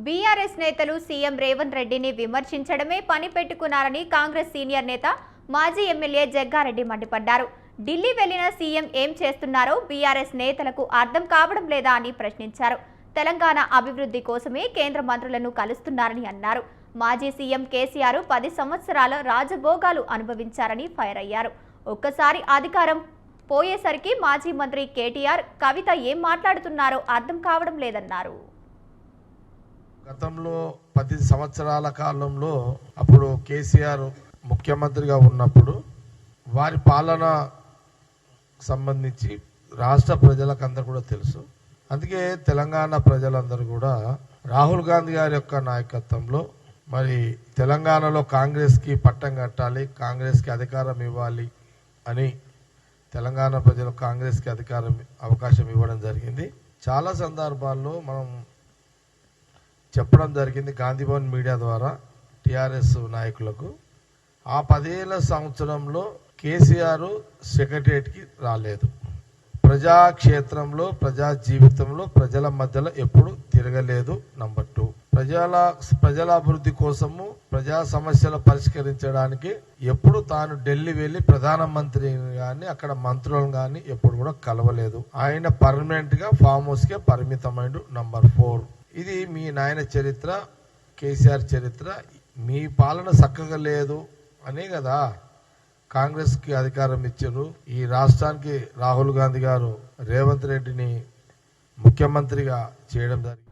BRS నేతలు CM Revanth రెడ్డిని విమర్శించడమే పని పెట్టుకున్నారని కాంగ్రెస్ సీనియర్ నేత మాజీ ఎమ్మెల్యే జగ్గారెడ్డి మండిపడ్డారు. ఢిల్లీ వెళ్లిన సీఎం ఏం చేస్తున్నారో బీఆర్ఎస్ నేతలకు అర్థం కావడం లేదా అని ప్రశ్నించారు. తెలంగాణ అభివృద్ధి కోసమే కేంద్ర మంత్రులను కలుస్తున్నారని అన్నారు. మాజీ సీఎం కేసీఆర్ 10 సంవత్సరాల రాజభోగాలు అనుభవించారని ఫైర్ అయ్యారు. ఒక్కసారి అధికారం పోయేసరికి మాజీ మంత్రి కేటీఆర్, కవిత ఏం మాట్లాడుతున్నారో అర్థం కావడం లేదన్నారు. గతంలో 10 సంవత్సరాల కాలంలో అప్పుడు కేసీఆర్ ముఖ్యమంత్రిగా ఉన్నప్పుడు వారి పాలన సంబంధించి రాష్ట్ర ప్రజలకు అందరూ కూడా తెలుసు. అందుకే తెలంగాణ ప్రజలందరూ కూడా రాహుల్ గాంధీ గారి యొక్క నాయకత్వంలో మరి తెలంగాణలో కాంగ్రెస్కి పట్టం కట్టాలి, కాంగ్రెస్కి అధికారం ఇవ్వాలి అని తెలంగాణ ప్రజలు కాంగ్రెస్కి అవకాశం ఇవ్వడం జరిగింది. చాలా సందర్భాల్లో మనం చెప్పడం జరిగింది గాంధీభవన్ మీడియా ద్వారా టిఆర్ఎస్ నాయకులకు. ఆ 10 ఏళ్ల సంవత్సరంలో కేసీఆర్ సెక్రటరియట్కి రాలేదు. ప్రజాక్షేత్రంలో ప్రజా జీవితంలో ప్రజల మధ్యలో ఎప్పుడు తిరగలేదు. నంబర్ 2, ప్రజల అభివృద్ధి కోసము ప్రజా సమస్యలు పరిష్కరించడానికి ఎప్పుడు తాను ఢిల్లీ వెళ్లి ప్రధానమంత్రిని గాని అక్కడ మంత్రులను గాని ఎప్పుడు కూడా కలవలేదు. ఆయన పర్మనెంట్ గా ఫామ్ హౌస్ కే పరిమితమైండు. నంబర్ 4, ఇది మీ నాయన చరిత్ర, కేసీఆర్ చరిత్ర. మీ పాలన చక్కగా లేదు అనే కదా కాంగ్రెస్ కి అధికారం ఇచ్చారు. ఈ రాష్ట్రానికి రాహుల్ గాంధీ గారు రేవంత్ రెడ్డిని ముఖ్యమంత్రిగా చేయడం జరిగింది.